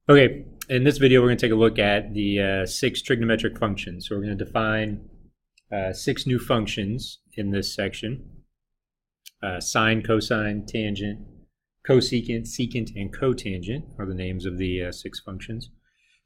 Okay, in this video we're going to take a look at the 6 trigonometric functions. So we're going to define 6 new functions in this section. Sine, cosine, tangent, cosecant, secant, and cotangent are the names of the 6 functions.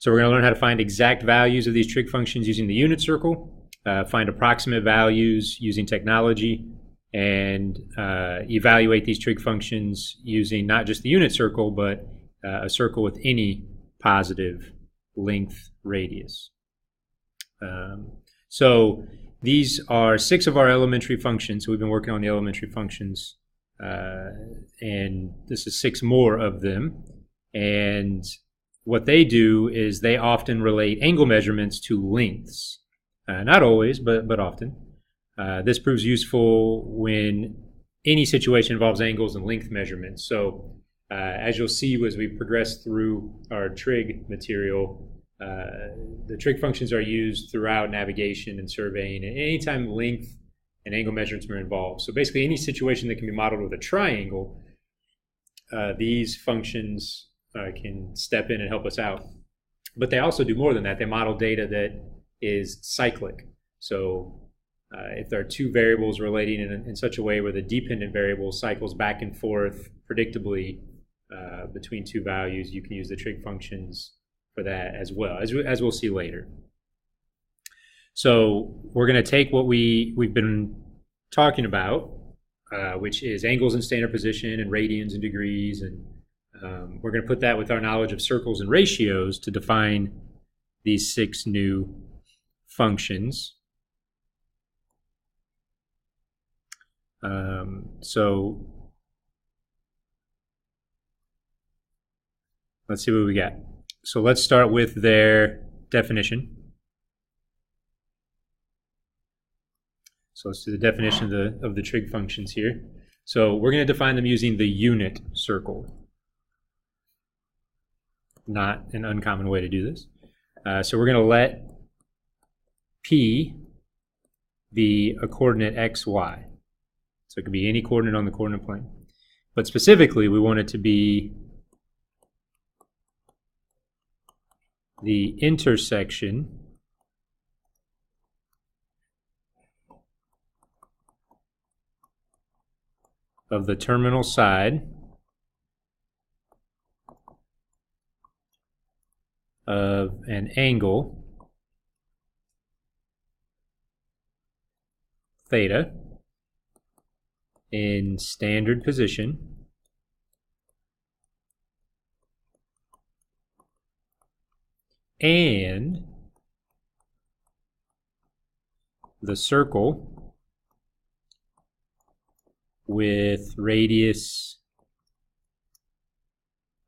So we're going to learn how to find exact values of these trig functions using the unit circle, find approximate values using technology, and evaluate these trig functions using not just the unit circle, but a circle with any positive length radius. So these are 6 of our elementary functions. So we've been working on the elementary functions, and this is 6 more of them. And what they do is they often relate angle measurements to lengths. Not always, but often. This proves useful when any situation involves angles and length measurements. So as you'll see as we progress through our trig material, the trig functions are used throughout navigation and surveying, and anytime length and angle measurements are involved. So basically any situation that can be modeled with a triangle, these functions can step in and help us out. But they also do more than that. They model data that is cyclic. So if there are 2 variables relating in such a way where the dependent variable cycles back and forth predictably between 2 values, you can use the trig functions for that as well, as we'll see later. So we're going to take what we've been talking about, which is angles in standard position and radians and degrees, and we're going to put that with our knowledge of circles and ratios to define these 6 new functions. So let's see what we got. So let's start with their definition. So let's do the definition of the trig functions here. So we're going to define them using the unit circle. Not an uncommon way to do this. So we're going to let P be a coordinate x, y. So it could be any coordinate on the coordinate plane. But specifically, we want it to be the intersection of the terminal side of an angle theta in standard position and the circle with radius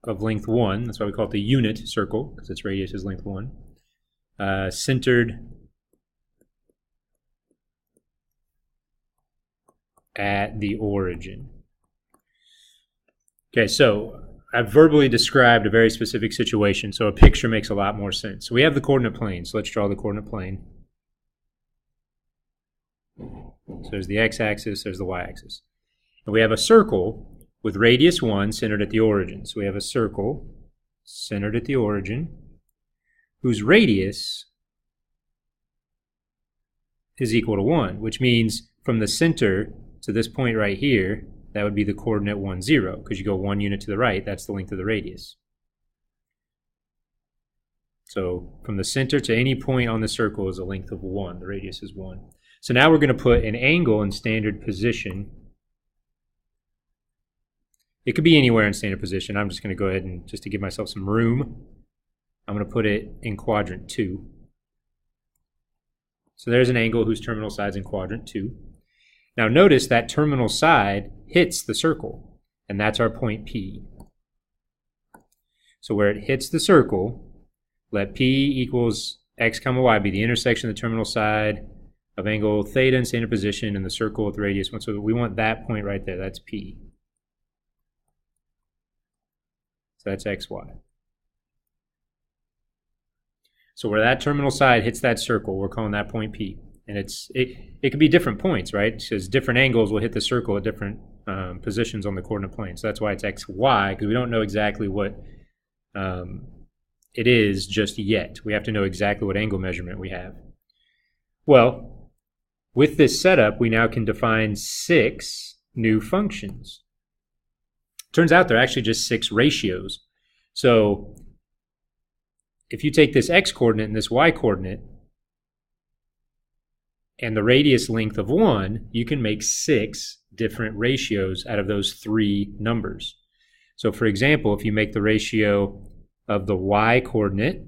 of length 1, that's why we call it the unit circle, because its radius is length 1, centered at the origin. Okay, so I've verbally described a very specific situation, so a picture makes a lot more sense. So we have the coordinate plane, so let's draw the coordinate plane. So there's the x-axis, there's the y-axis. And we have a circle with radius 1 centered at the origin. So we have a circle centered at the origin whose radius is equal to 1, which means from the center to this point right here, that would be the coordinate 1, 0, because you go 1 unit to the right, that's the length of the radius. So from the center to any point on the circle is a length of 1, the radius is 1. So now we're going to put an angle in standard position. It could be anywhere in standard position. I'm just going to go ahead and, just to give myself some room, I'm going to put it in quadrant 2. So there's an angle whose terminal side's in quadrant 2. Now notice that terminal side hits the circle, and that's our point P. So where it hits the circle, let P equals x comma y be the intersection of the terminal side of angle theta in standard position and the circle with radius 1. So we want that point right there, that's P. So that's xy. So where that terminal side hits that circle, we're calling that point P. And it could be different points, right? Because different angles will hit the circle at different positions on the coordinate plane. So that's why it's xy, because we don't know exactly what it is just yet. We have to know exactly what angle measurement we have. Well, with this setup, we now can define 6 new functions. Turns out they're actually just 6 ratios. So if you take this x-coordinate and this y-coordinate and the radius length of 1, you can make 6 different ratios out of those 3 numbers. So for example, if you make the ratio of the y-coordinate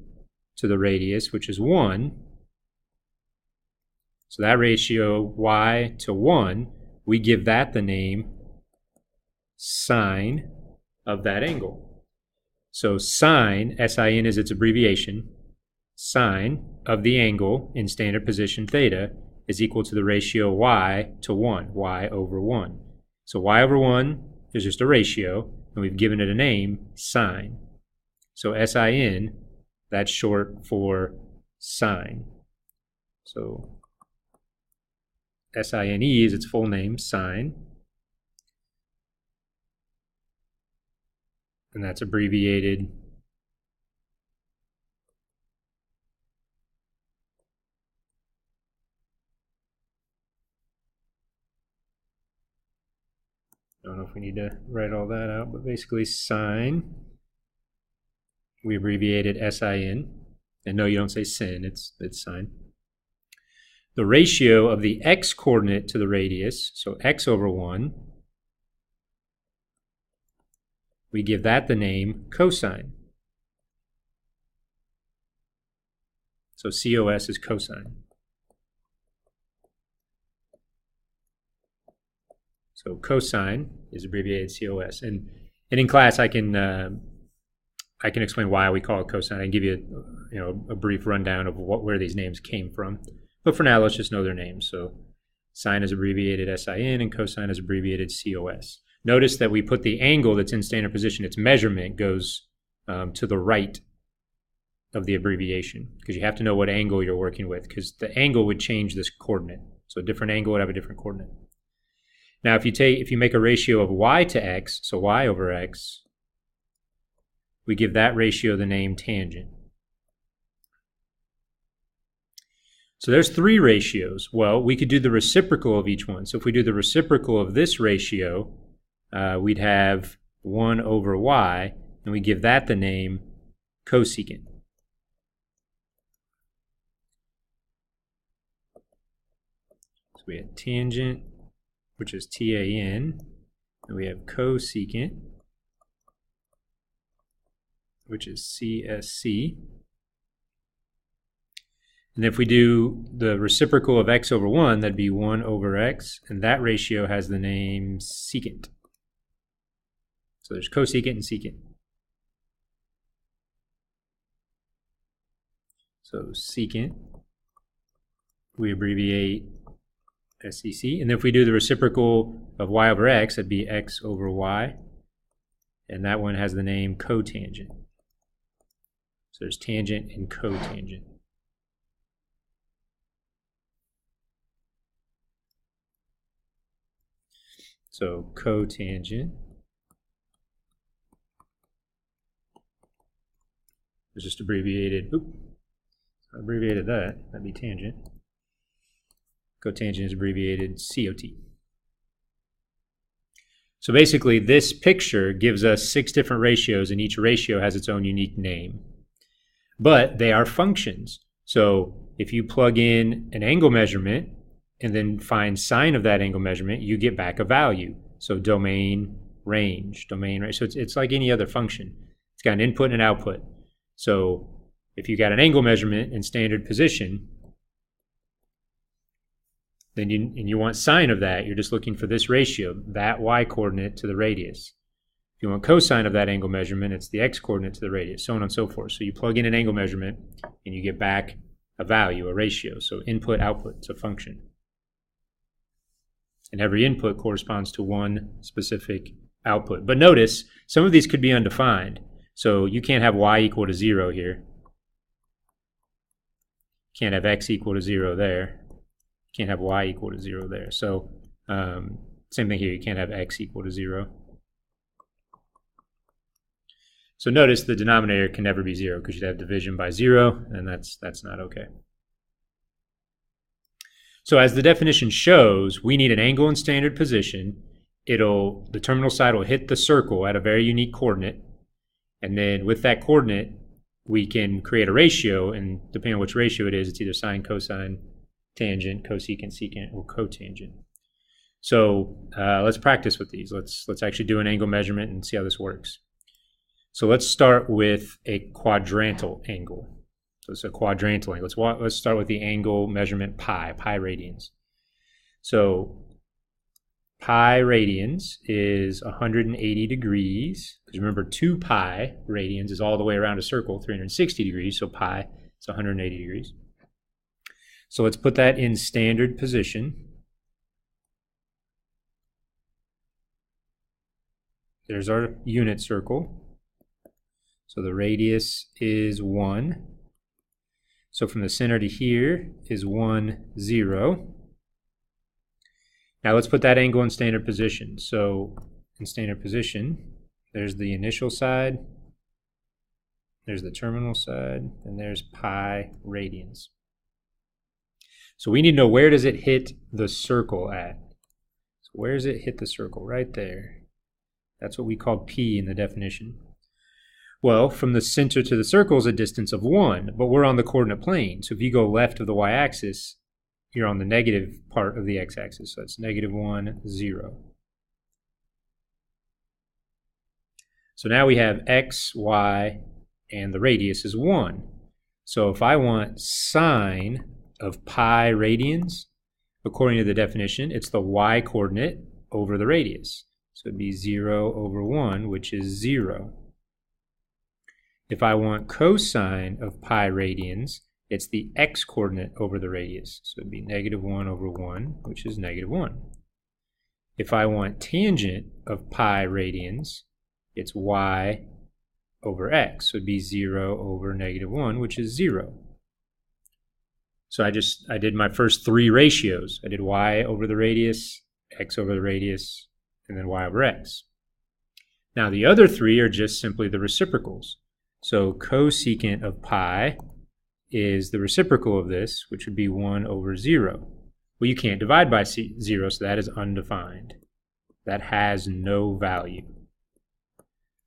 to the radius, which is 1, so that ratio y to 1, we give that the name sine of that angle. So sine, S-I-N is its abbreviation, sine of the angle in standard position theta is equal to the ratio y to 1, y over 1. So y over 1 is just a ratio, and we've given it a name, sine. So S-I-N, that's short for sine. So S-I-N-E is its full name, sine. And that's abbreviated I don't know if we need to write all that out, but basically sine, we abbreviated S-I-N. And no, you don't say sin, it's sine. The ratio of the x-coordinate to the radius, so x over 1, we give that the name cosine. So COS is cosine. So cosine is abbreviated COS. And in class, I can explain why we call it cosine. I can give you a brief rundown of where these names came from. But for now, let's just know their names. So sine is abbreviated SIN and cosine is abbreviated COS. Notice that we put the angle that's in standard position, its measurement goes to the right of the abbreviation, because you have to know what angle you're working with, because the angle would change this coordinate. So a different angle would have a different coordinate. Now, if you make a ratio of y to x, so y over x, we give that ratio the name tangent. So there's 3 ratios. Well, we could do the reciprocal of each one. So if we do the reciprocal of this ratio, we'd have 1 over y, and we give that the name cosecant. So we have tangent, which is TAN, and we have cosecant, which is CSC. And if we do the reciprocal of x over 1, that'd be 1 over x, and that ratio has the name secant. So there's cosecant and secant. So secant, we abbreviate SEC. And if we do the reciprocal of y over x, that'd be x over y. And that one has the name cotangent. So there's tangent and cotangent. So cotangent is just abbreviated, abbreviated that'd be tangent. Cotangent is abbreviated COT. So basically this picture gives us 6 different ratios, and each ratio has its own unique name. But they are functions. So if you plug in an angle measurement and then find sine of that angle measurement, you get back a value. So domain, range. So it's like any other function. It's got an input and an output. So if you got an angle measurement in standard position, then you want sine of that, you're just looking for this ratio, that y-coordinate to the radius. If you want cosine of that angle measurement, it's the x-coordinate to the radius, so on and so forth. So you plug in an angle measurement, and you get back a value, a ratio. So input, output, it's a function. And every input corresponds to one specific output. But notice, some of these could be undefined. So you can't have y equal to 0 here. Can't have x equal to 0 there. Can't have y equal to 0 there. So same thing here, you can't have x equal to 0. So notice the denominator can never be 0 because you'd have division by 0, and that's not okay. So as the definition shows, we need an angle in standard position. The terminal side will hit the circle at a very unique coordinate, and then with that coordinate, we can create a ratio, and depending on which ratio it is, it's either sine, cosine, tangent, cosecant, secant, or cotangent. So let's practice with these. Let's actually do an angle measurement and see how this works. So let's start with a quadrantal angle. So it's a quadrantal angle. Let's start with the angle measurement pi radians. So pi radians is 180 degrees. Because remember, 2 pi radians is all the way around a circle, 360 degrees. So pi is 180 degrees. So let's put that in standard position. There's our unit circle. So the radius is 1. So from the center to here is 1, 0. Now let's put that angle in standard position. So in standard position, there's the initial side, there's the terminal side, and there's pi radians. So we need to know, where does it hit the circle at? So where does it hit the circle? Right there. That's what we call P in the definition. Well, from the center to the circle is a distance of 1, but we're on the coordinate plane. So if you go left of the y-axis, you're on the negative part of the x-axis. So that's -1, 0. So now we have x, y, and the radius is 1. So if I want sine of pi radians, according to the definition, it's the y-coordinate over the radius. So it'd be 0 over 1, which is 0. If I want cosine of pi radians, it's the x-coordinate over the radius. So it'd be -1 over 1, which is -1. If I want tangent of pi radians, it's y over x. So it'd be 0 over -1, which is 0. So I did my first 3 ratios. I did y over the radius, x over the radius, and then y over x. Now the other 3 are just simply the reciprocals. So cosecant of pi is the reciprocal of this, which would be 1 over 0. Well, you can't divide by 0, so that is undefined. That has no value.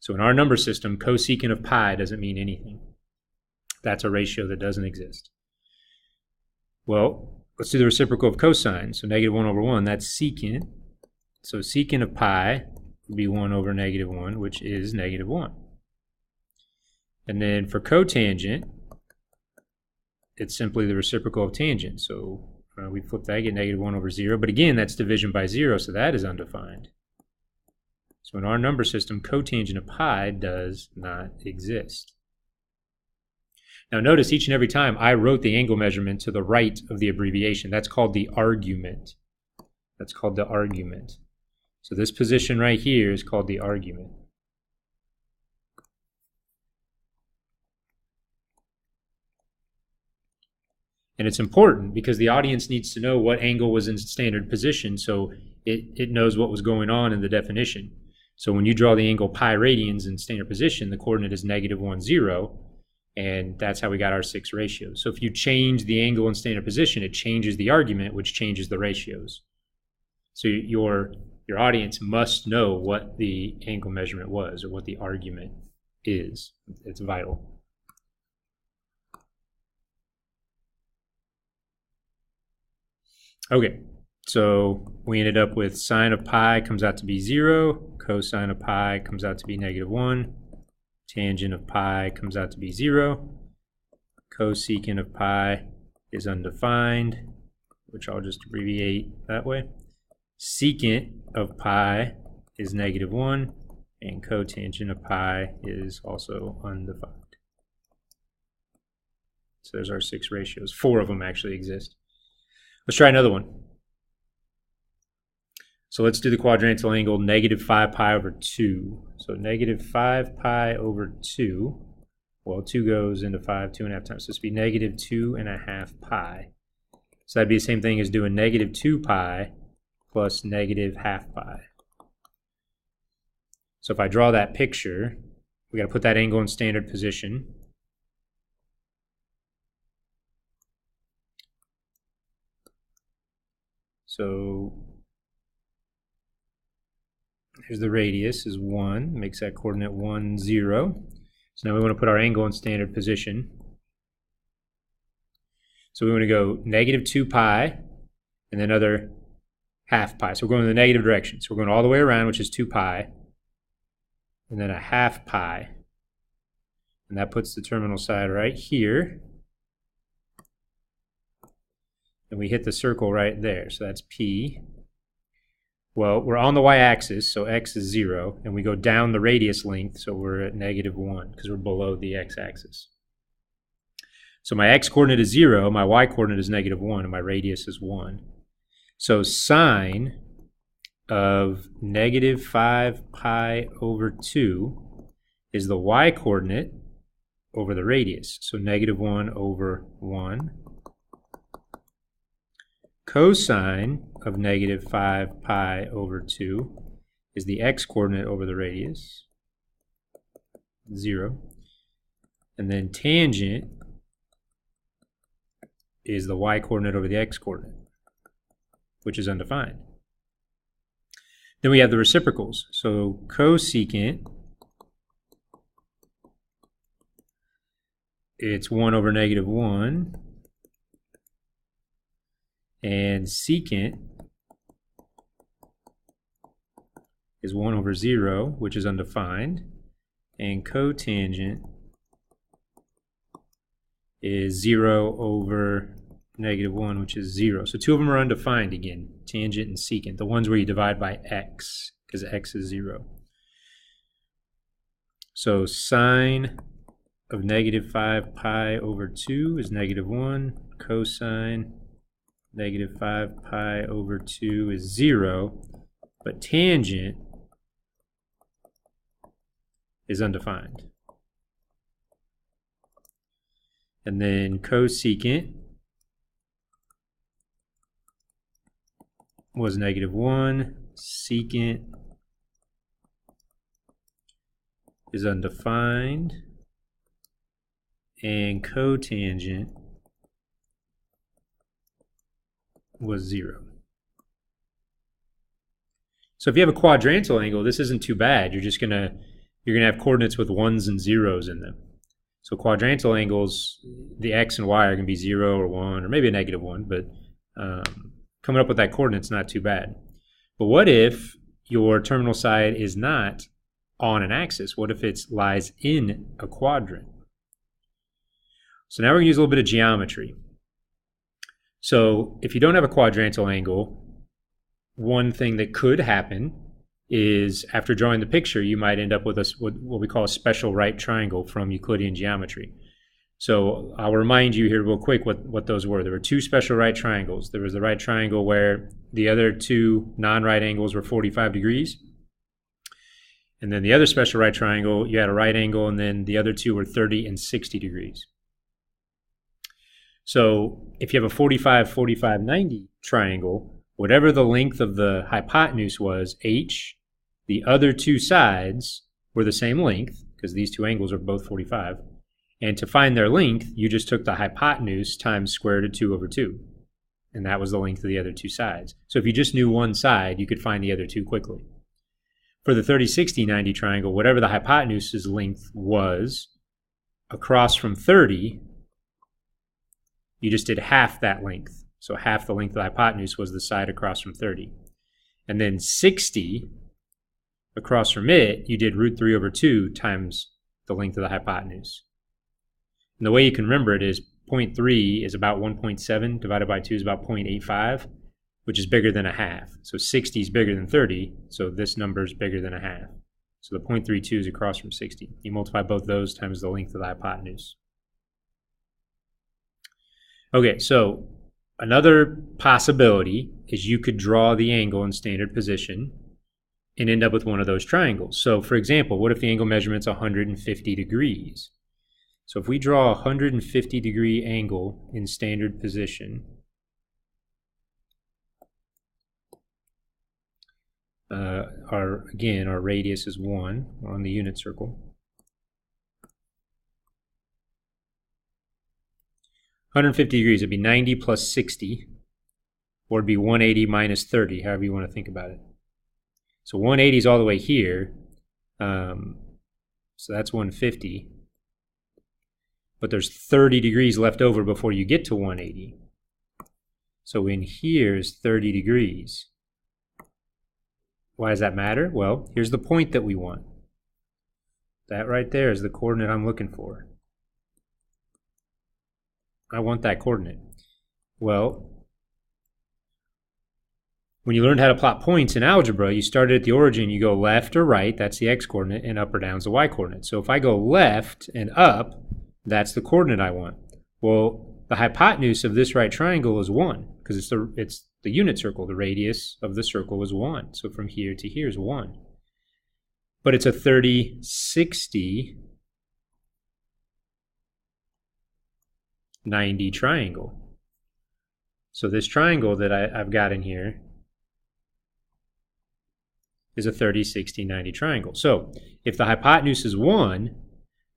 So in our number system, cosecant of pi doesn't mean anything. That's a ratio that doesn't exist. Well, let's do the reciprocal of cosine. So -1 over 1, that's secant. So secant of pi would be 1 over -1, which is -1. And then for cotangent, it's simply the reciprocal of tangent. So we flip that, get -1 over 0. But again, that's division by 0, so that is undefined. So in our number system, cotangent of pi does not exist. Now notice each and every time I wrote the angle measurement to the right of the abbreviation. That's called the argument. That's called the argument. So this position right here is called the argument. And it's important because the audience needs to know what angle was in standard position, so it knows what was going on in the definition. So when you draw the angle pi radians in standard position, the coordinate is -1, 0, and that's how we got our 6 ratios. So if you change the angle in standard position, it changes the argument, which changes the ratios. So your audience must know what the angle measurement was or what the argument is. It's vital. Okay, so we ended up with sine of pi comes out to be 0, cosine of pi comes out to be -1, tangent of pi comes out to be 0, cosecant of pi is undefined, which I'll just abbreviate that way. Secant of pi is -1, and cotangent of pi is also undefined. So there's our 6 ratios. 4 of them actually exist. Let's try another one. So let's do the quadrantal angle -5 pi over 2. So -5 pi over 2. Well, 2 goes into 5 2.5 times. So this would be -2.5 pi. So that'd be the same thing as doing -2 pi plus -½ pi. So if I draw that picture, we got to put that angle in standard position. So here's the radius is 1, makes that coordinate 1, 0. So now we want to put our angle in standard position. So we want to go negative 2 pi and then another half pi. So we're going in the negative direction. So we're going all the way around, which is 2 pi, and then a half pi. And that puts the terminal side right here. And we hit the circle right there. So that's P. Well, we're on the y-axis, so x is 0, and we go down the radius length, so we're at negative 1 because we're below the x-axis. So my x-coordinate is 0, my y-coordinate is negative 1, and my radius is 1. So sine of negative 5 pi over 2 is the y-coordinate over the radius, so negative 1 over 1. Cosine of negative 5 pi over 2 is the x-coordinate over the radius, 0. And then tangent is the y-coordinate over the x-coordinate, which is undefined. Then we have the reciprocals. So cosecant, it's 1 over negative 1. And secant is 1 over 0, which is undefined. And cotangent is 0 over negative 1, which is 0. So two of them are undefined again, tangent and secant, the ones where you divide by x, because x is 0. So sine of negative 5 pi over 2 is negative 1. Cosine negative 5 pi over 2 is 0, but tangent is undefined. And then cosecant was negative 1, secant is undefined, and cotangent was 0. So if you have a quadrantal angle, this isn't too bad. You're gonna have coordinates with 1s and 0s in them. So quadrantal angles, the x and y are gonna be 0 or 1 or maybe a negative 1, but coming up with that coordinate's not too bad. But what if your terminal side is not on an axis? What if it lies in a quadrant? So now we're gonna use a little bit of geometry. So if you don't have a quadrantal angle, one thing that could happen is after drawing the picture, you might end up with what we call a special right triangle from Euclidean geometry. So I'll remind you here real quick what those were. There were two special right triangles. There was the right triangle where the other two non-right angles were 45 degrees. And then the other special right triangle, you had a right angle, and then the other two were 30 and 60 degrees. So if you have a 45, 45, 90 triangle, whatever the length of the hypotenuse was, h, the other two sides were the same length, because these two angles are both 45. And to find their length, you just took the hypotenuse times square root of 2 over 2. And that was the length of the other two sides. So if you just knew one side, you could find the other two quickly. For the 30, 60, 90 triangle, whatever the hypotenuse's length was, across from 30, you just did half that length. So half the length of the hypotenuse was the side across from 30. And then 60, across from it, you did root 3 over 2 times the length of the hypotenuse. And the way you can remember it is 0.3 is about 1.7 divided by 2 is about 0.85, which is bigger than a half. So 60 is bigger than 30, so this number is bigger than a half. So the 0.32 is across from 60. You multiply both those times the length of the hypotenuse. Okay, so another possibility is you could draw the angle in standard position and end up with one of those triangles. So for example, what if the angle measurement's 150 degrees? So if we draw a 150 degree angle in standard position, our radius is 1 on the unit circle. 150 degrees, it'd be 90 plus 60, or it'd be 180 minus 30, however you want to think about it. So 180 is all the way here, so that's 150. But there's 30 degrees left over before you get to 180. So in here is 30 degrees. Why does that matter? Well, here's the point that we want. That right there is the coordinate I'm looking for. I want that coordinate. Well, when you learned how to plot points in algebra, you started at the origin, you go left or right, that's the x-coordinate, and up or down is the y-coordinate. So if I go left and up, that's the coordinate I want. Well, the hypotenuse of this right triangle is 1, because it's the unit circle. The radius of the circle is 1. So from here to here is 1. But it's a 30, 60, 90 triangle. So this triangle that I've got in here is a 30, 60, 90 triangle. So if the hypotenuse is 1,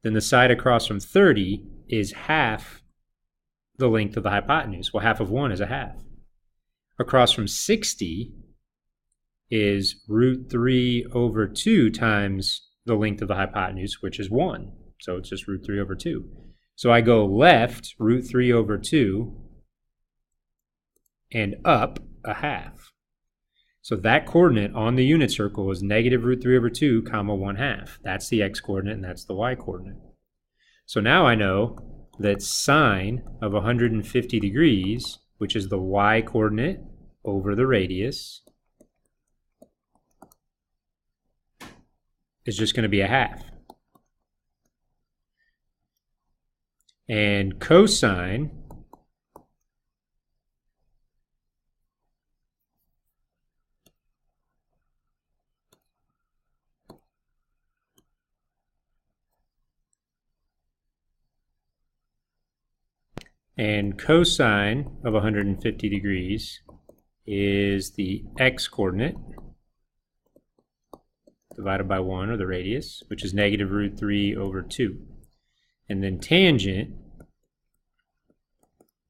then the side across from 30 is half the length of the hypotenuse. Well, half of 1 is a half. Across from 60 is root 3 over 2 times the length of the hypotenuse, which is 1. So it's just root 3 over 2. So I go left, root 3 over 2, and up a half. So that coordinate on the unit circle is negative root 3 over 2, comma 1/2. That's the x-coordinate and that's the y-coordinate. So now I know that sine of 150 degrees, which is the y-coordinate over the radius, is just going to be a half. And cosine of 150 degrees is the x-coordinate divided by 1, or the radius, which is negative root 3 over 2. And then tangent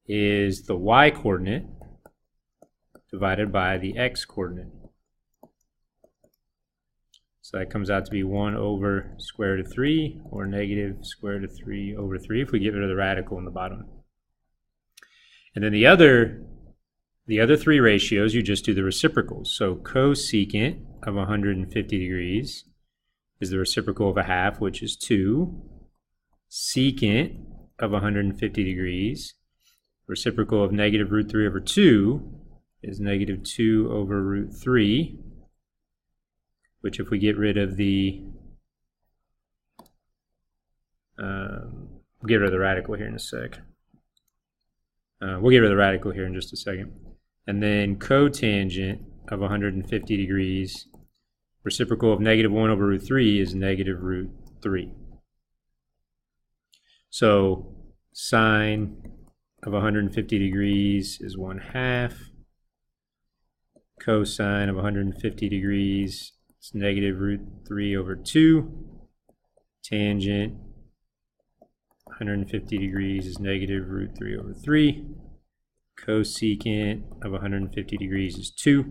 is the y-coordinate divided by the x-coordinate. So that comes out to be 1 over square root of 3, or negative square root of 3 over 3 if we get rid of the radical in the bottom. And then the other 3 ratios, you just do the reciprocals. So cosecant of 150 degrees is the reciprocal of a half, which is 2. Secant of 150 degrees, reciprocal of negative root 3 over 2 is negative 2 over root 3, which if we get rid of the, we'll get rid of the radical here in a sec. We'll get rid of the radical here in just a second. And then cotangent of 150 degrees, reciprocal of negative 1 over root 3 is negative root 3. So sine of 150 degrees is 1/2. Cosine of 150 degrees is negative root 3 over 2. Tangent 150 degrees is negative root 3 over 3. Cosecant of 150 degrees is 2.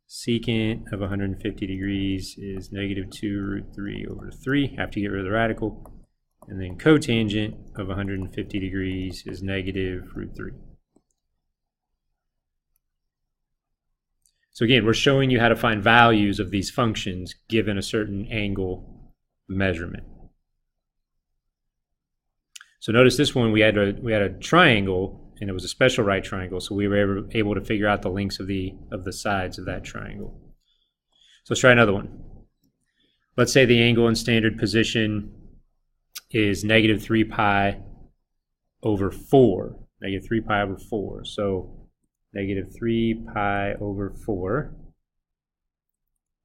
Secant of 150 degrees is negative 2 root 3 over 3. Have to get rid of the radical. And then cotangent of 150 degrees is negative root 3. So again, we're showing you how to find values of these functions given a certain angle measurement. So notice this one, we had a triangle, and it was a special right triangle, so we were able to figure out the lengths of the sides of that triangle. So let's try another one. Let's say the angle in standard position is negative 3 pi over 4. Negative 3 pi over 4. So negative 3 pi over 4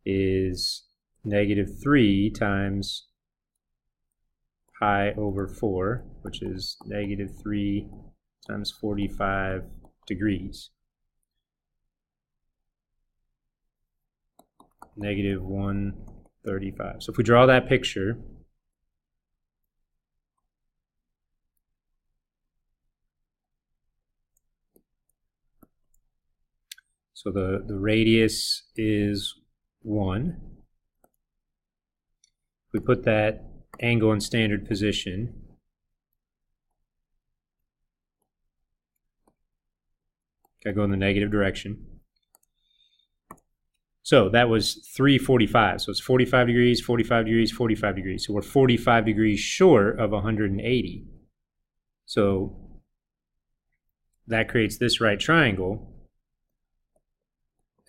is negative 3 times pi over 4, which is negative 3 times 45 degrees. Negative 135. So if we draw that picture, So the radius is 1. We put that angle in standard position. Got to go in the negative direction. So that was 345. So it's 45 degrees, 45 degrees, 45 degrees. So we're 45 degrees short of 180. So that creates this right triangle.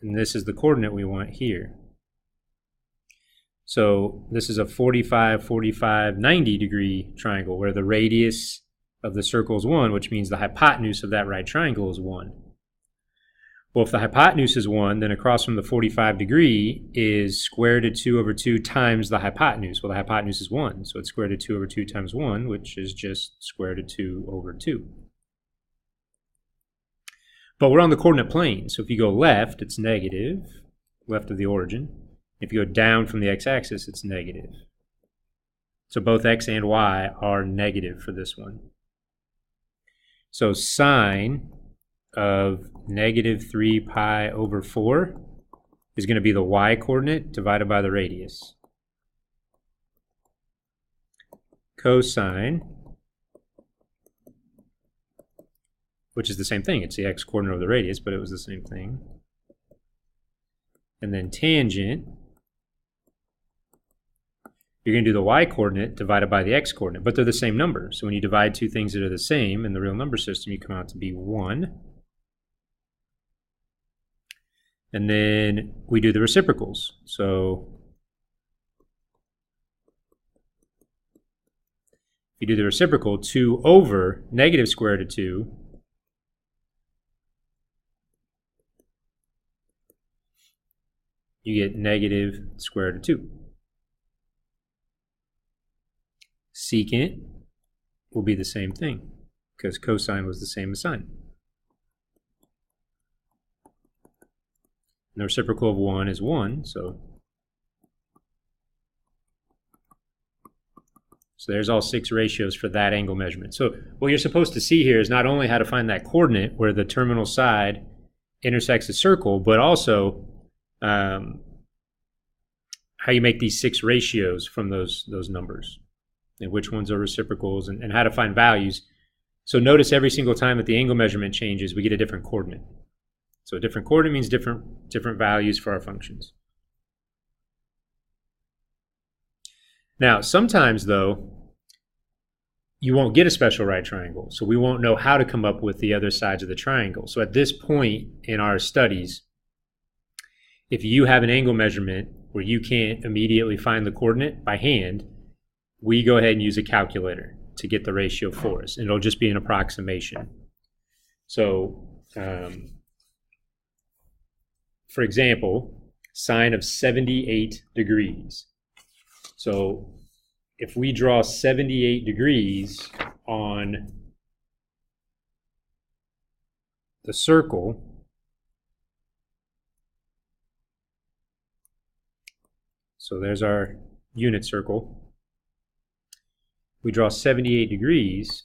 And this is the coordinate we want here. So this is a 45, 45, 90 degree triangle where the radius of the circle is 1, which means the hypotenuse of that right triangle is 1. Well, if the hypotenuse is 1, then across from the 45 degree is square root of 2 over 2 times the hypotenuse. Well, the hypotenuse is 1, so it's square root of 2 over 2 times 1, which is just square root of 2 over 2. But we're on the coordinate plane, so if you go left, it's negative, left of the origin. If you go down from the x-axis, it's negative. So both x and y are negative for this one. So sine of negative 3 pi over 4 is going to be the y-coordinate divided by the radius. Cosine, which is the same thing. It's the x-coordinate of the radius, but it was the same thing. And then tangent, you're going to do the y-coordinate divided by the x-coordinate, but they're the same number. So when you divide two things that are the same in the real number system, you come out to be 1. And then we do the reciprocals. So if you do the reciprocal, 2 over negative square root of 2 you get negative square root of 2. Secant will be the same thing because cosine was the same as sine. And the reciprocal of 1 is 1, so there's all 6 ratios for that angle measurement. So what you're supposed to see here is not only how to find that coordinate where the terminal side intersects the circle, but also how you make these 6 ratios from those numbers, and which ones are reciprocals, and how to find values. So notice every single time that the angle measurement changes, we get a different coordinate. So a different coordinate means different values for our functions. Now, sometimes, though, you won't get a special right triangle, so we won't know how to come up with the other sides of the triangle. So at this point in our studies, if you have an angle measurement where you can't immediately find the coordinate by hand, we go ahead and use a calculator to get the ratio for us, and it'll just be an approximation. So, for example, sine of 78 degrees. So if we draw 78 degrees on the circle, so there's our unit circle. We draw 78 degrees.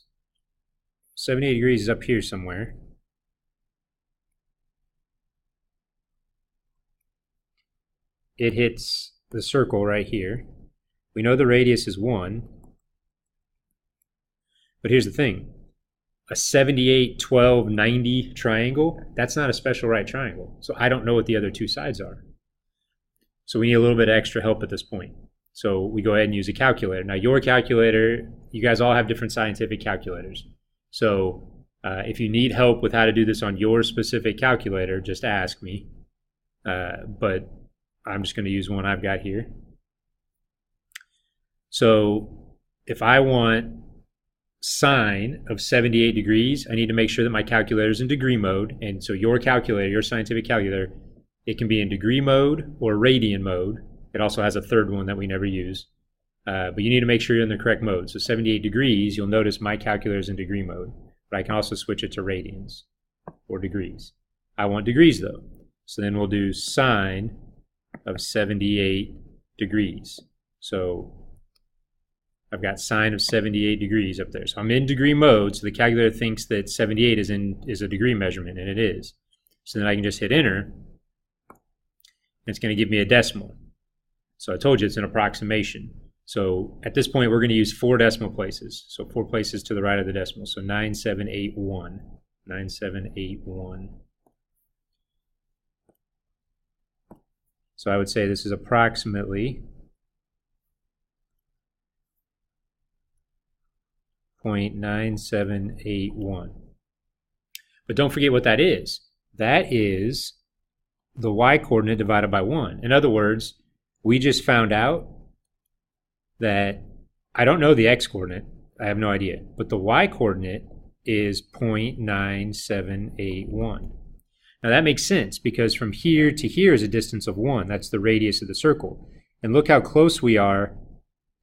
78 degrees is up here somewhere. It hits the circle right here. We know the radius is 1. But here's the thing. A 78, 12, 90 triangle, that's not a special right triangle. So I don't know what the other two sides are. So we need a little bit of extra help at this point. So we go ahead and use a calculator. Now your calculator, you guys all have different scientific calculators. So if you need help with how to do this on your specific calculator, just ask me. But I'm just going to use one I've got here. So if I want sine of 78 degrees, I need to make sure that my calculator is in degree mode. And so your calculator, your scientific calculator, it can be in degree mode or radian mode. It also has a third one that we never use. But you need to make sure you're in the correct mode. So 78 degrees, you'll notice my calculator is in degree mode. But I can also switch it to radians or degrees. I want degrees though. So then we'll do sine of 78 degrees. So I've got sine of 78 degrees up there. So I'm in degree mode, so the calculator thinks that 78 is a degree measurement, and it is. So then I can just hit enter, and it's going to give me a decimal. So I told you it's an approximation. So at this point, we're going to use 4 decimal places. So 4 places to the right of the decimal. So 9781. 9781. So I would say this is approximately 0.9781. But don't forget what that is. That is the y-coordinate divided by 1. In other words, we just found out that I don't know the x-coordinate. I have no idea. But the y-coordinate is 0.9781. Now that makes sense because from here to here is a distance of 1. That's the radius of the circle. And look how close we are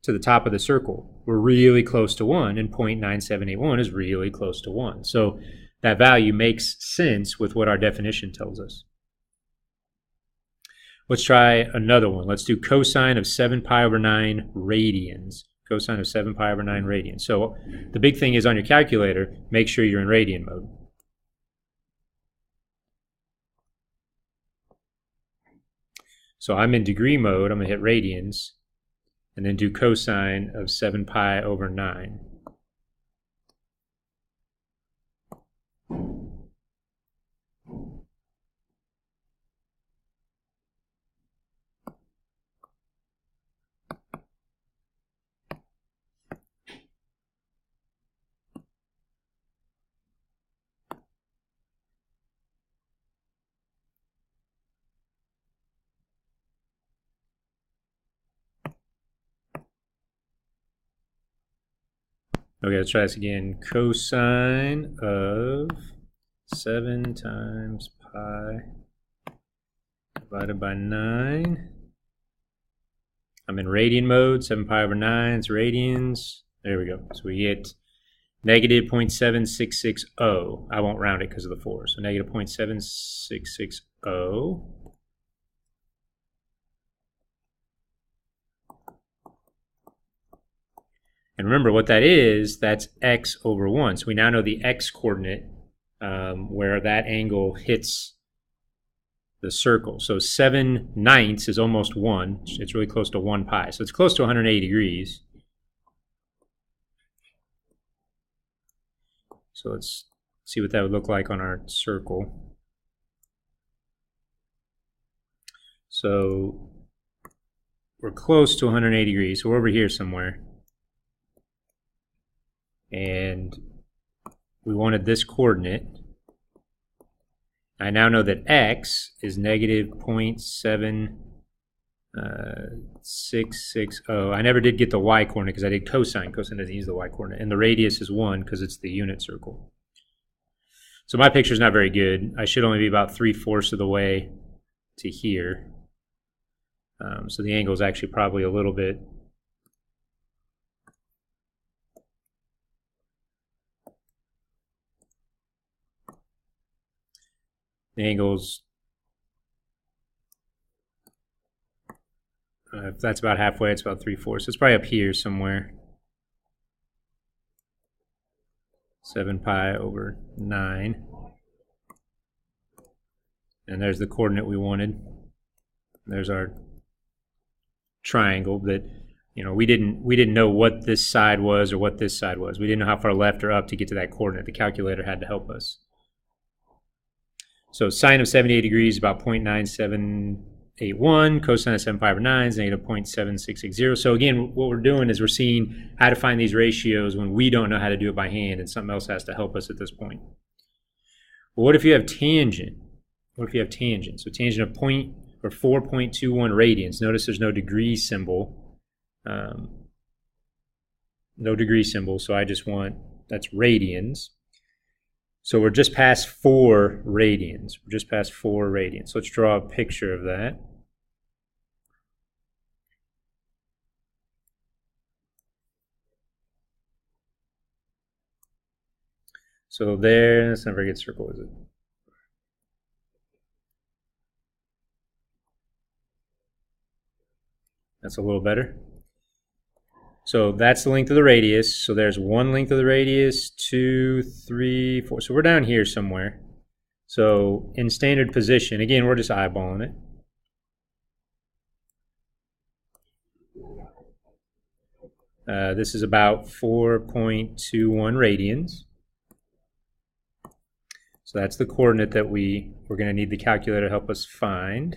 to the top of the circle. We're really close to 1, and 0.9781 is really close to 1. So that value makes sense with what our definition tells us. Let's try another one. Let's do cosine of 7 pi over 9 radians. Cosine of 7 pi over 9 radians. So the big thing is on your calculator, make sure you're in radian mode. So I'm in degree mode. I'm going to hit radians and then do cosine of 7 pi over 9. Okay, let's try this again. Cosine of 7 times pi divided by 9. I'm in radian mode. 7 pi over 9 is radians. There we go. So we get negative 0.7660. I won't round it because of the 4. So negative 0.7660. And remember what that is, that's x over 1. So we now know the x-coordinate where that angle hits the circle. So 7/9 is almost 1. It's really close to 1 pi. So it's close to 180 degrees. So let's see what that would look like on our circle. So we're close to 180 degrees. So we're over here somewhere. And we wanted this coordinate. I now know that x is negative 0.7660. I never did get the y coordinate because I did cosine. Cosine doesn't use the y coordinate. And the radius is 1 because it's the unit circle. So my picture's not very good. I should only be about 3/4 of the way to here. So the angle is actually probably a little bit. The angle's, if that's about halfway, it's about 3/4. So it's probably up here somewhere. 7 pi over 9. And there's the coordinate we wanted. There's our triangle that, you know, we didn't know what this side was or what this side was. We didn't know how far left or up to get to that coordinate. The calculator had to help us. So sine of 78 degrees is about 0.9781. Cosine of 7 pi over 9 is negative 0.7660. So again, what we're doing is we're seeing how to find these ratios when we don't know how to do it by hand and something else has to help us at this point. Well, what if you have tangent? What if you have tangent? So tangent of 4.21 radians. Notice there's no degree symbol. No degree symbol, so I just want, that's radians. So we're just past 4 radians. We're just past 4 radians. So let's draw a picture of that. So there, that's not a very good circle, is it? That's a little better. So that's the length of the radius. So there's one length of the radius, 2, 3, 4. So we're down here somewhere. So in standard position, again, we're just eyeballing it. This is about 4.21 radians. So that's the coordinate that we're going to need the calculator to help us find.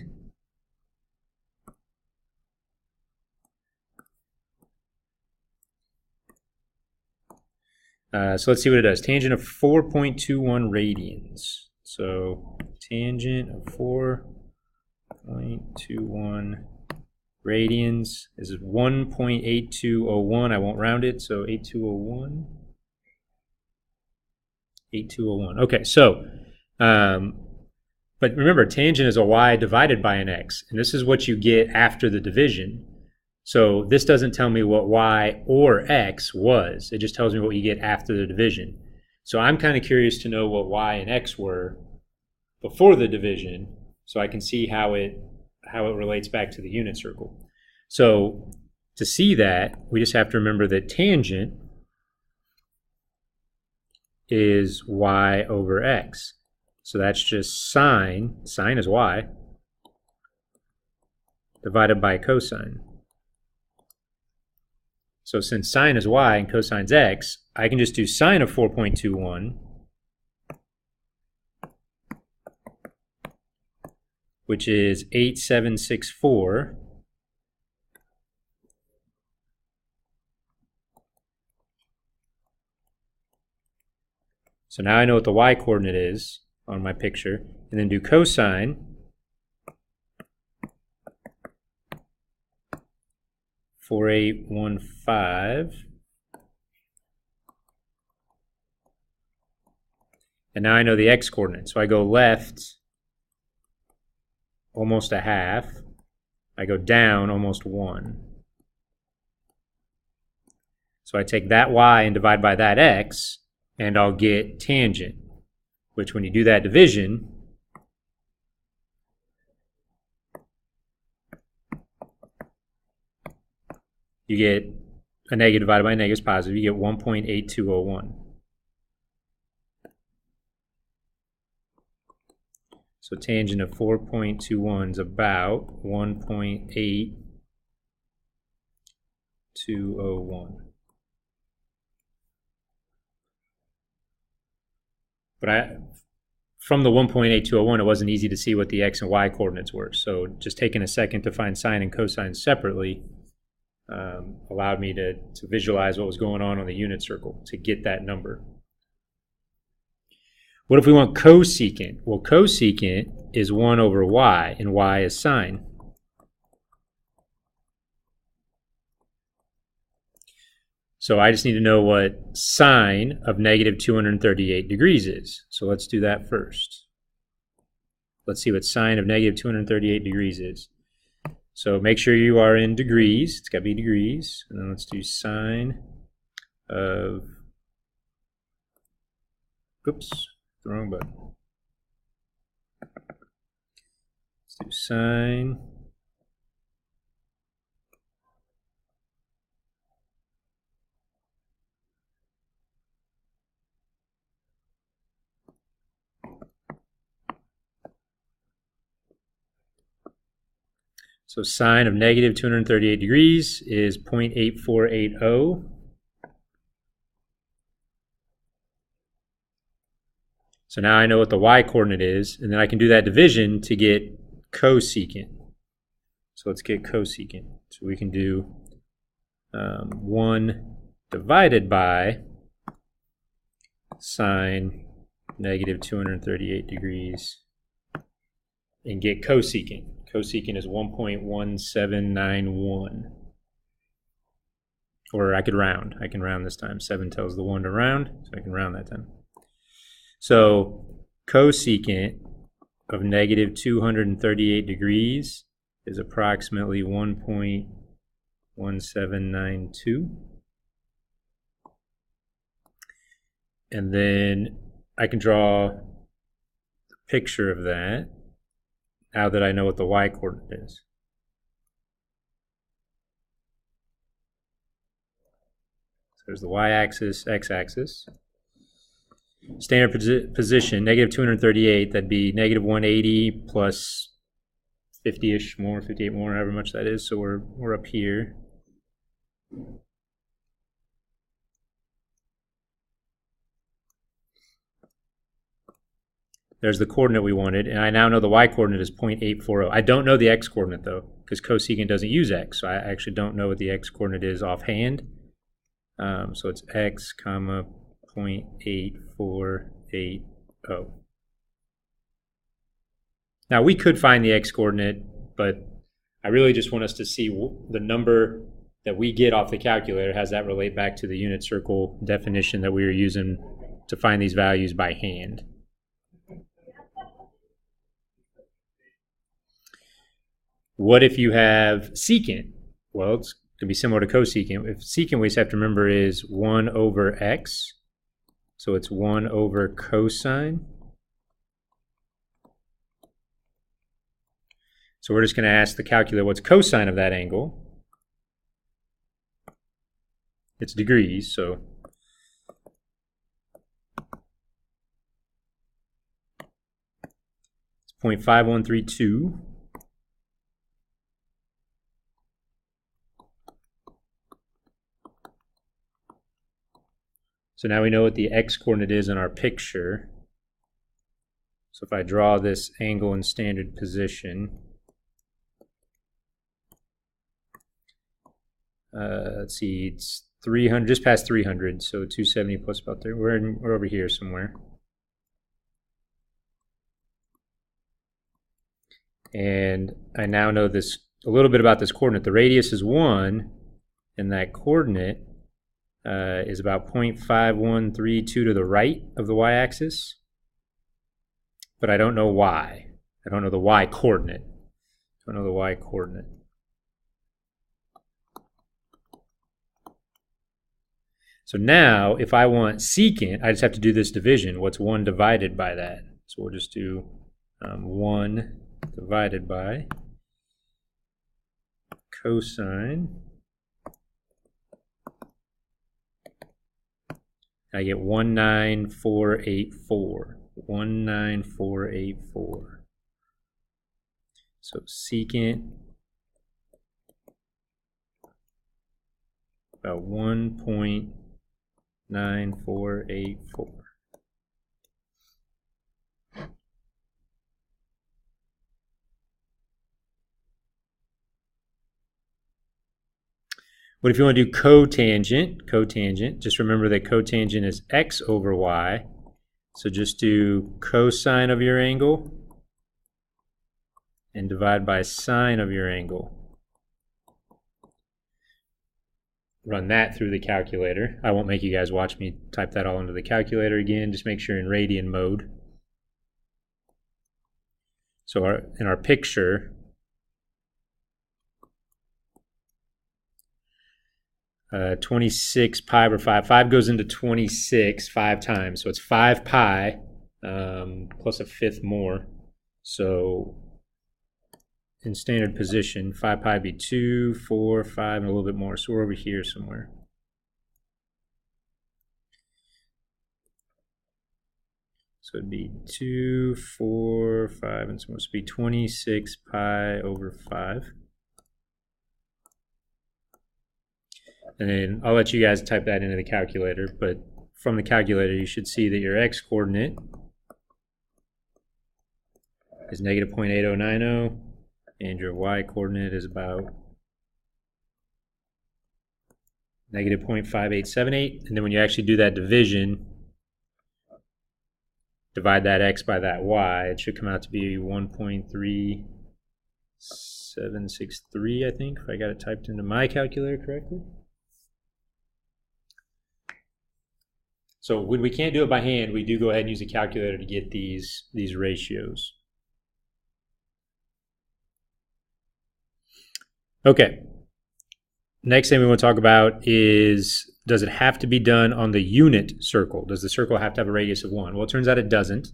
So let's see what it does. Tangent of 4.21 radians. So tangent of 4.21 radians is 1.8201. I won't round it, so 8201. 8201. Okay, so, but remember, tangent is a y divided by an x, and this is what you get after the division. So this doesn't tell me what y or x was. It just tells me what you get after the division. So I'm kind of curious to know what y and x were before the division, so I can see how it relates back to the unit circle. So to see that, we just have to remember that tangent is y over x. So that's just sine is y, divided by cosine. So since sine is y and cosine's x, I can just do sine of 4.21, which is 8764. So now I know what the y coordinate is on my picture, and then do cosine 4815. And now I know the x coordinate. So I go left almost a half. I go down almost 1. So I take that y and divide by that x, and I'll get tangent, which when you do that division, you get a negative divided by a negative is positive. You get 1.8201. So tangent of 4.21 is about 1.8201. But from the 1.8201, it wasn't easy to see what the x and y coordinates were. So just taking a second to find sine and cosine separately allowed me to visualize what was going on the unit circle to get that number. What if we want cosecant? Well, cosecant is 1 over y, and y is sine. So I just need to know what sine of negative 238 degrees is. So let's do that first. Let's see what sine of negative 238 degrees is. So make sure you are in degrees. It's got to be degrees. And then let's do sine of, oops, the wrong button. Let's do sine So sine of negative 238 degrees is 0.8480. So now I know what the y coordinate is, and then I can do that division to get cosecant. So let's get cosecant. So we can do 1 divided by sine negative 238 degrees and get cosecant. Cosecant is 1.1791. Or I could round. I can round this time. 7 tells the 1 to round, so I can round that time. So cosecant of negative 238 degrees is approximately 1.1792. And then I can draw a picture of that now that I know what the y coordinate is. So there's the y-axis, x-axis. Standard position, negative 238, that'd be negative 180 plus 50-ish more, 58 more, however much that is. So we're up here. There's the coordinate we wanted, and I now know the y-coordinate is 0.840. I don't know the x-coordinate, though, because cosecant doesn't use x, so I actually don't know what the x-coordinate is offhand. So it's x, comma, 0.8480. Now, we could find the x-coordinate, but I really just want us to see the number that we get off the calculator. Has that relate back to the unit circle definition that we were using to find these values by hand? What if you have secant? Well, it's going to be similar to cosecant. If secant, we just have to remember is 1 over x. So it's 1 over cosine. So we're just going to ask the calculator what's cosine of that angle. It's degrees, so it's 0.5132. So now we know what the x-coordinate is in our picture. So if I draw this angle in standard position, let's see, it's 300, just past 300, so 270 plus about there. We're over here somewhere. And I now know this a little bit about this coordinate. The radius is 1, and that coordinate is about 0.5132 to the right of the y-axis, but I don't know why. I don't know the y-coordinate. I don't know the y-coordinate. So now, if I want secant, I just have to do this division. What's 1 divided by that? So we'll just do 1 divided by cosine. I get 19484. 19484. So secant about 1.9484. What if you want to do cotangent? Cotangent, just remember that cotangent is x over y. So just do cosine of your angle and divide by sine of your angle. Run that through the calculator. I won't make you guys watch me type that all into the calculator again. Just make sure in radian mode. So in our picture, 26 pi over 5. 5 goes into 26 5 times. So it's 5 pi plus a fifth more. So in standard position, 5 pi would be 2, 4, 5, and a little bit more. So we're over here somewhere. So it'd be 2, 4, 5, and so it's supposed to be 26 pi over 5. And then I'll let you guys type that into the calculator, but from the calculator you should see that your x-coordinate is negative 0.8090, and your y-coordinate is about negative 0.5878. And then when you actually do that division, divide that x by that y, it should come out to be 1.3763, I think, if I got it typed into my calculator correctly. So when we can't do it by hand, we do go ahead and use a calculator to get these ratios. Okay. Next thing we want to talk about is, does it have to be done on the unit circle? Does the circle have to have a radius of 1? Well, it turns out it doesn't.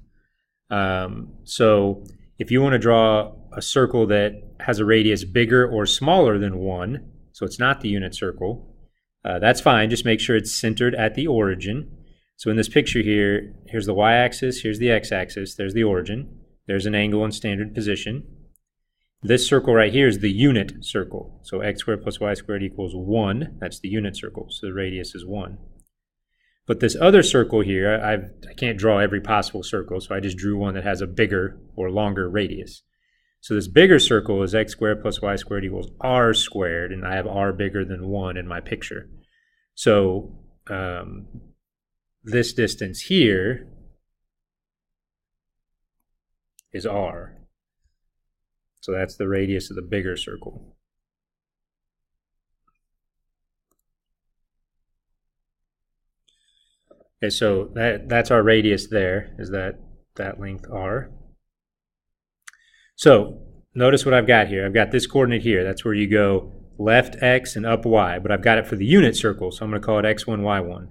So if you want to draw a circle that has a radius bigger or smaller than 1, so it's not the unit circle, that's fine. Just make sure it's centered at the origin. So in this picture here, here's the y-axis, here's the x-axis, there's the origin, there's an angle in standard position. This circle right here is the unit circle. So x squared plus y squared equals 1. That's the unit circle, so the radius is 1. But this other circle here, I can't draw every possible circle, so I just drew one that has a bigger or longer radius. So this bigger circle is x squared plus y squared equals r squared, and I have r bigger than 1 in my picture. So this distance here is r. So that's the radius of the bigger circle. Okay, so that's our radius there, is that length r. So notice what I've got here. I've got this coordinate here. That's where you go left x and up y, but I've got it for the unit circle, so I'm going to call it x1, y1.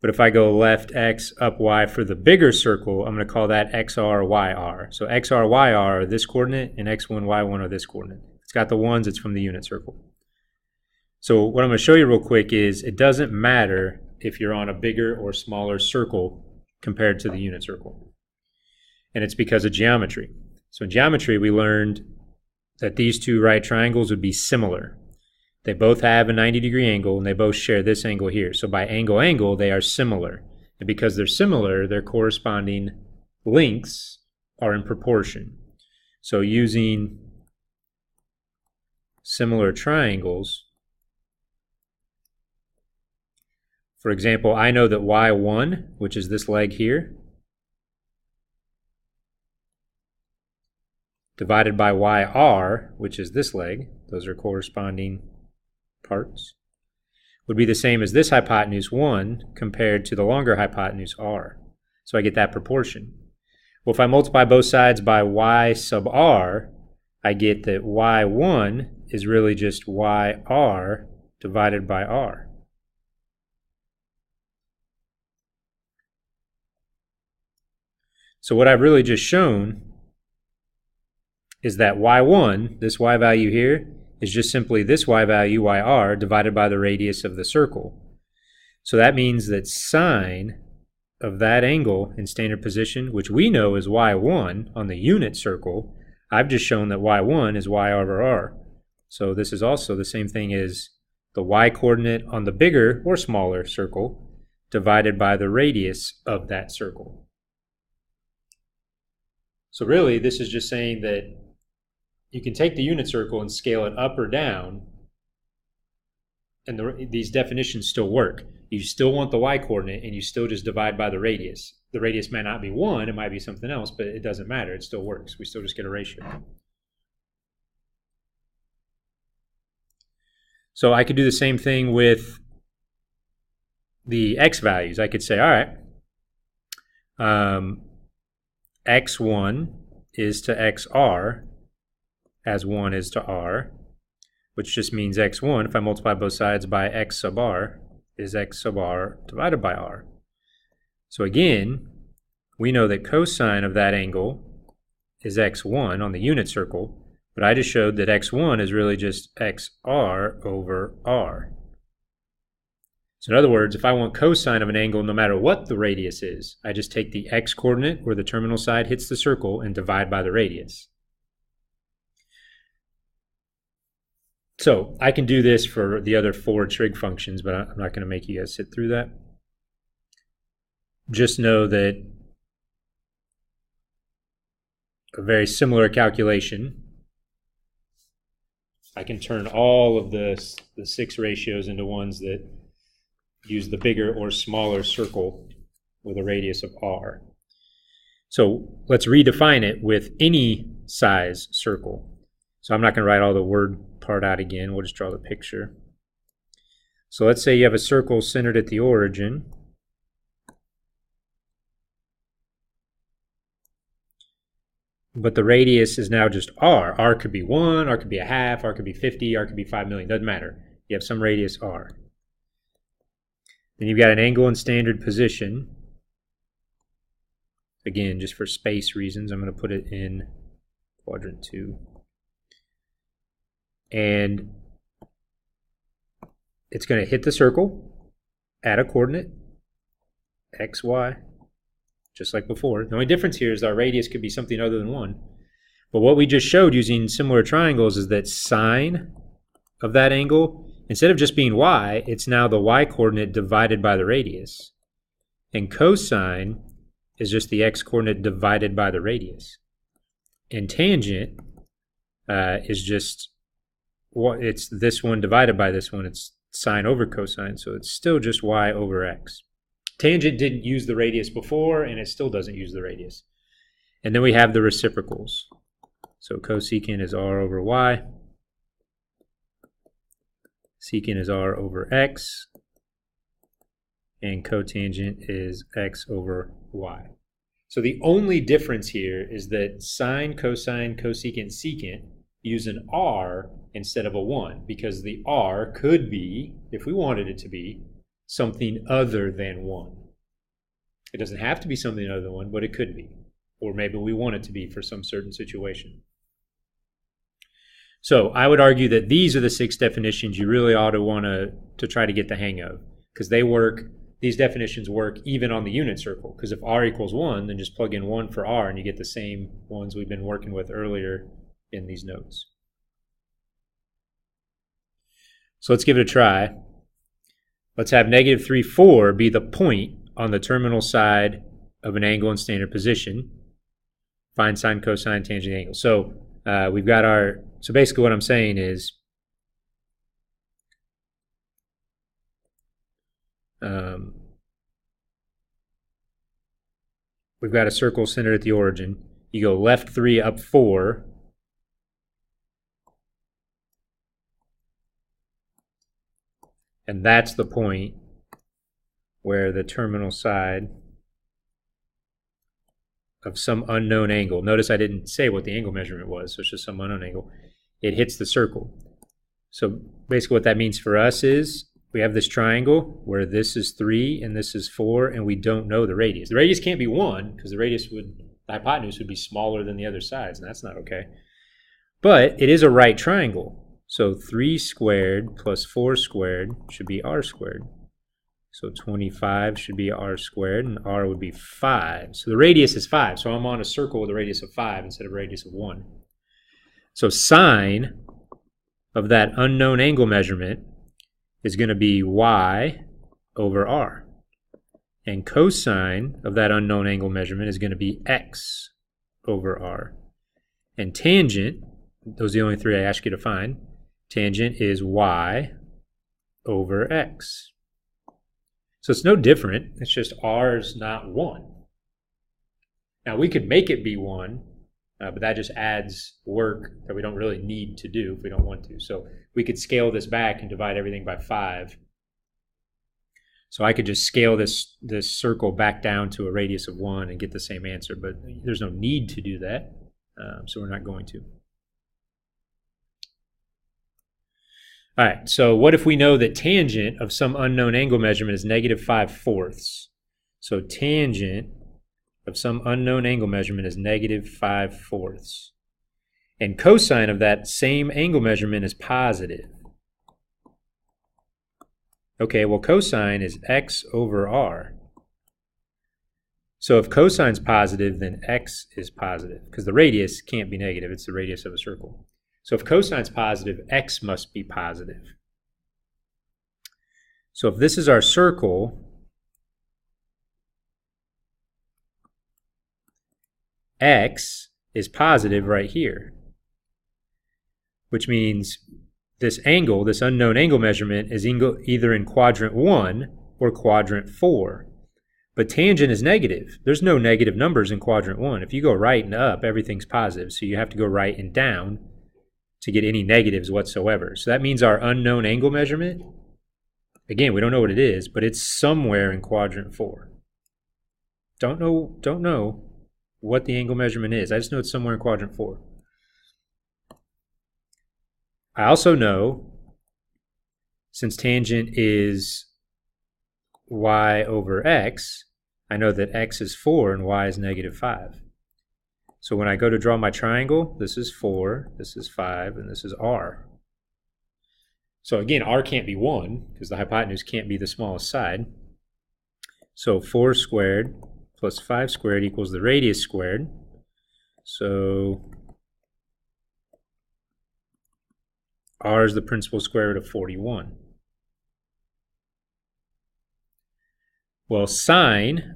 But if I go left x, up y for the bigger circle, I'm going to call that xr, yr. So xr, yr are this coordinate, and x1, y1 are this coordinate. It's got the ones, it's from the unit circle. So what I'm going to show you real quick is it doesn't matter if you're on a bigger or smaller circle compared to the unit circle. And it's because of geometry. So in geometry, we learned that these two right triangles would be similar. They both have a 90-degree angle, and they both share this angle here. So by angle, they are similar. And because they're similar, their corresponding lengths are in proportion. So using similar triangles, for example, I know that y1, which is this leg here, divided by yr, which is this leg, those are corresponding parts, would be the same as this hypotenuse 1 compared to the longer hypotenuse r. So I get that proportion. Well, if I multiply both sides by y sub r, I get that y1 is really just yr divided by r. So what I've really just shown is that y1, this y value here, is just simply this y value, yr, divided by the radius of the circle. So that means that sine of that angle in standard position, which we know is y1 on the unit circle, I've just shown that y1 is y over r. So this is also the same thing as the y-coordinate on the bigger or smaller circle divided by the radius of that circle. So really, this is just saying that you can take the unit circle and scale it up or down, and these definitions still work. You still want the y-coordinate, and you still just divide by the radius. The radius might not be 1, it might be something else, but it doesn't matter. It still works. We still just get a ratio. So I could do the same thing with the x values. I could say, all right, x1 is to xr as 1 is to r, which just means x1, if I multiply both sides by x sub r, is x sub r divided by r. So again, we know that cosine of that angle is x1 on the unit circle, but I just showed that x1 is really just xr over r. So in other words, if I want cosine of an angle no matter what the radius is, I just take the x-coordinate where the terminal side hits the circle and divide by the radius. So I can do this for the other 4 trig functions, but I'm not going to make you guys sit through that. Just know that a very similar calculation, I can turn all of the 6 ratios into ones that use the bigger or smaller circle with a radius of r. So let's redefine it with any size circle. So I'm not going to write all the word part out again. We'll just draw the picture. So let's say you have a circle centered at the origin. But the radius is now just r. R could be 1, r could be a half, r could be 50, r could be 5 million. Doesn't matter. You have some radius r. Then you've got an angle in standard position. Again, just for space reasons, I'm going to put it in quadrant 2. And it's going to hit the circle at a coordinate, xy, just like before. The only difference here is our radius could be something other than 1. But what we just showed using similar triangles is that sine of that angle, instead of just being y, it's now the y-coordinate divided by the radius. And cosine is just the x-coordinate divided by the radius. And tangent is just, it's this one divided by this one. It's sine over cosine, so it's still just y over x. Tangent didn't use the radius before, and it still doesn't use the radius. And then we have the reciprocals. So cosecant is r over y. Secant is r over x. And cotangent is x over y. So the only difference here is that sine, cosine, cosecant, secant use an r instead of a 1, because the r could be, if we wanted it to be, something other than 1. It doesn't have to be something other than 1, but it could be. Or maybe we want it to be for some certain situation. So I would argue that these are the 6 definitions you really ought to want to try to get the hang of, because they work. These definitions work even on the unit circle, because if r equals 1, then just plug in 1 for r and you get the same ones we've been working with earlier in these notes. So let's give it a try. Let's have negative 3, 4 be the point on the terminal side of an angle in standard position. Find sine, cosine, tangent angle. So we've got our, so basically what I'm saying is we've got a circle centered at the origin. You go left 3, up 4. And that's the point where the terminal side of some unknown angle, notice I didn't say what the angle measurement was, so it's just some unknown angle, it hits the circle. So basically what that means for us is we have this triangle where this is 3 and this is 4, and we don't know the radius. The radius can't be 1 because the hypotenuse would be smaller than the other sides, and that's not okay. But it is a right triangle. So 3 squared plus 4 squared should be r squared. So 25 should be r squared, and r would be 5. So the radius is 5. So I'm on a circle with a radius of 5 instead of a radius of 1. So sine of that unknown angle measurement is going to be y over r. And cosine of that unknown angle measurement is going to be x over r. And tangent, those are the only 3 I asked you to find, tangent is y over x. So it's no different, it's just r is not 1. Now we could make it be 1, but that just adds work that we don't really need to do if we don't want to. So we could scale this back and divide everything by 5. So I could just scale this circle back down to a radius of 1 and get the same answer, but there's no need to do that, so we're not going to. All right, so what if we know that tangent of some unknown angle measurement is negative 5/4? So tangent of some unknown angle measurement is negative 5/4. And cosine of that same angle measurement is positive. Okay, well cosine is x over r. So if cosine's positive, then x is positive, because the radius can't be negative, it's the radius of a circle. So if cosine's positive, x must be positive. So if this is our circle, x is positive right here, which means this angle, this unknown angle measurement, is either in quadrant 1 or quadrant 4. But tangent is negative. There's no negative numbers in quadrant 1. If you go right and up, everything's positive. So you have to go right and down to get any negatives whatsoever. So that means our unknown angle measurement, again, we don't know what it is, but it's somewhere in quadrant 4. Don't know what the angle measurement is. I just know it's somewhere in quadrant 4. I also know, since tangent is y over x, I know that x is 4 and y is negative 5. So when I go to draw my triangle, this is 4, this is 5, and this is r. So again, r can't be 1, because the hypotenuse can't be the smallest side. So 4 squared plus 5 squared equals the radius squared. So r is the principal square root of 41. Well, sine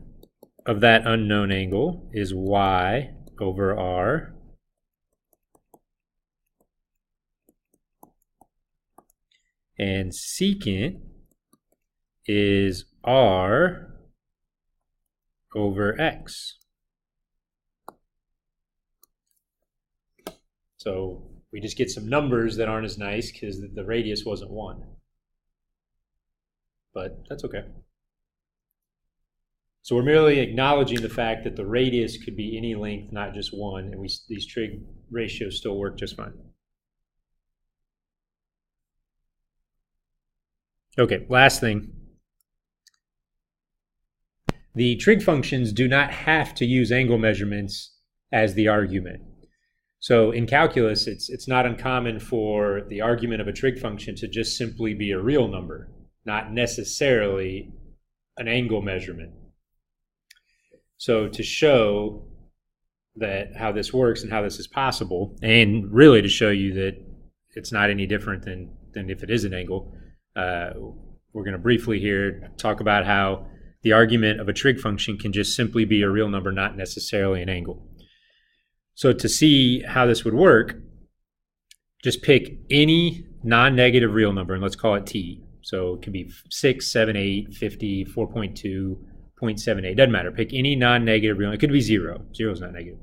of that unknown angle is y over r. And secant is r over x. So we just get some numbers that aren't as nice because the radius wasn't 1. But that's okay. So we're merely acknowledging the fact that the radius could be any length, not just 1, and these trig ratios still work just fine. Okay, last thing. The trig functions do not have to use angle measurements as the argument. So in calculus, it's not uncommon for the argument of a trig function to just simply be a real number, not necessarily an angle measurement. So to show that how this works and how this is possible, and really to show you that it's not any different than if it is an angle, we're going to briefly here talk about how the argument of a trig function can just simply be a real number, not necessarily an angle. So to see how this would work, just pick any non-negative real number, and let's call it t. So it can be 6, 7, 8, 50, 4.2, 0.78, doesn't matter. Pick any non-negative real number. It could be 0. 0 is not negative.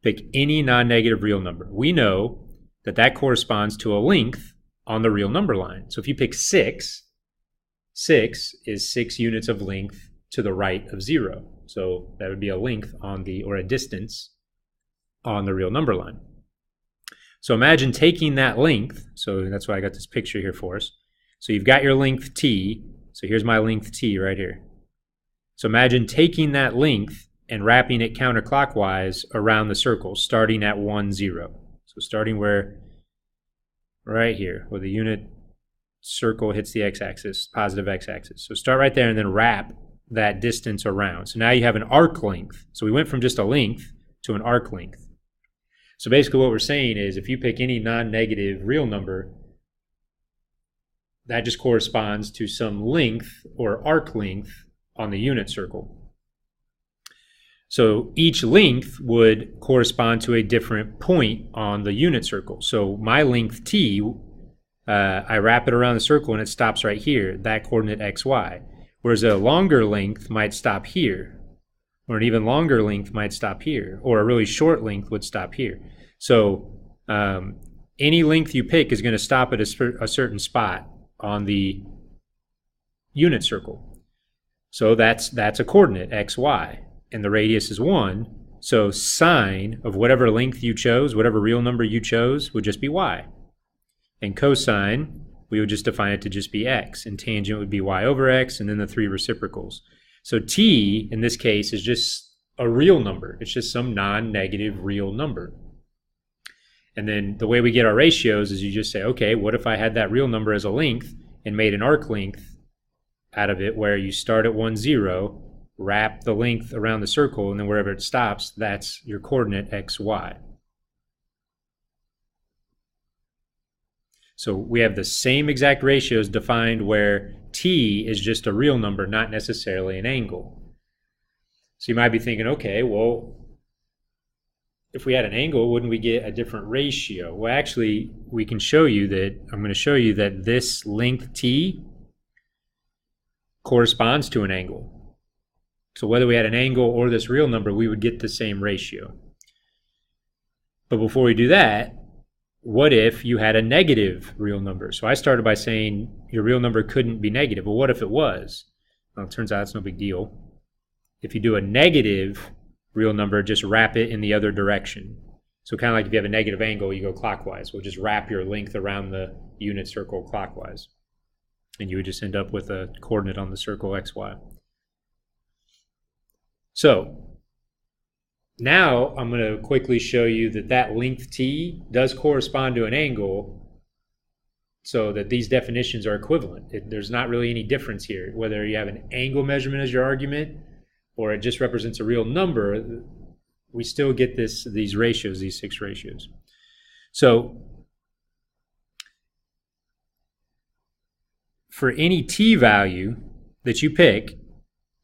Pick any non-negative real number. We know that that corresponds to a length on the real number line. So if you pick 6, 6 is 6 units of length to the right of 0. So that would be a length on the, or a distance on the real number line. So imagine taking that length. So that's why I got this picture here for us. So you've got your length t. So here's my length t right here. So imagine taking that length and wrapping it counterclockwise around the circle, starting at 1, 0. So starting where, right here, where the unit circle hits the x-axis, positive x-axis. So start right there and then wrap that distance around. So now you have an arc length. So we went from just a length to an arc length. So basically what we're saying is if you pick any non-negative real number, that just corresponds to some length or arc length on the unit circle. So each length would correspond to a different point on the unit circle. So my length t, I wrap it around the circle and it stops right here, that coordinate xy. Whereas a longer length might stop here, or an even longer length might stop here, or a really short length would stop here. So any length you pick is going to stop at a certain spot on the unit circle. So that's a coordinate, xy, and the radius is 1. So sine of whatever length you chose, whatever real number you chose, would just be y. And cosine, we would just define it to just be x, and tangent would be y over x, and then the 3 reciprocals. So t, in this case, is just a real number. It's just some non-negative real number. And then the way we get our ratios is you just say, okay, what if I had that real number as a length and made an arc length out of it where you start at 1, 0, wrap the length around the circle, and then wherever it stops, that's your coordinate xy. So we have the same exact ratios defined where t is just a real number, not necessarily an angle. So you might be thinking, okay, well, if we had an angle, wouldn't we get a different ratio? Well, actually, we can show you that, I'm going to show you that this length t corresponds to an angle. So whether we had an angle or this real number, we would get the same ratio. But before we do that, what if you had a negative real number? So I started by saying your real number couldn't be negative. Well, what if it was? Well, it turns out it's no big deal. If you do a negative real number, just wrap it in the other direction. So kind of like if you have a negative angle, you go clockwise. We'll just wrap your length around the unit circle clockwise. And you would just end up with a coordinate on the circle xy. So now I'm going to quickly show you that that length t does correspond to an angle, so that these definitions are equivalent. There's not really any difference here, whether you have an angle measurement as your argument or it just represents a real number. We still get these ratios, these 6 ratios. So for any t value that you pick,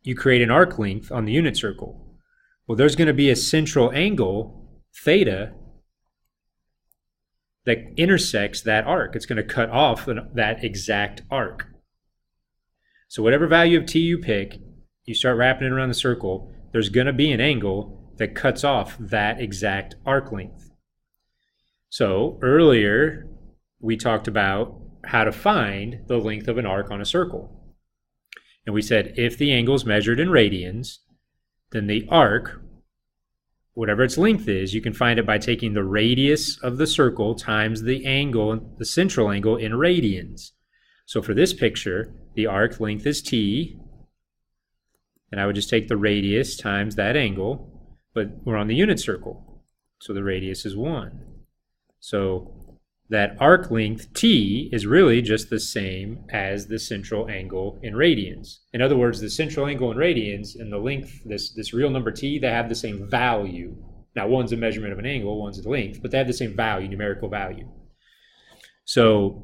you create an arc length on the unit circle. Well, there's going to be a central angle, theta, that intersects that arc. It's going to cut off that exact arc. So whatever value of t you pick, you start wrapping it around the circle, there's going to be an angle that cuts off that exact arc length. So earlier, we talked about how to find the length of an arc on a circle. And we said if the angle is measured in radians, then the arc, whatever its length is, you can find it by taking the radius of the circle times the angle, the central angle in radians. So for this picture, the arc length is t, and I would just take the radius times that angle, but we're on the unit circle, so the radius is 1. So that arc length t is really just the same as the central angle in radians. In other words, the central angle in radians and the length, this real number t, they have the same value. Now, one's a measurement of an angle, one's a length, but they have the same value, numerical value. So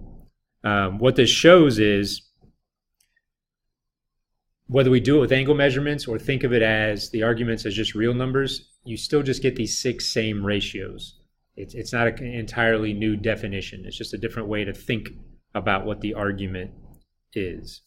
what this shows is whether we do it with angle measurements or think of it as the arguments as just real numbers, you still just get these 6 same ratios. It's not an entirely new definition. It's just a different way to think about what the argument is.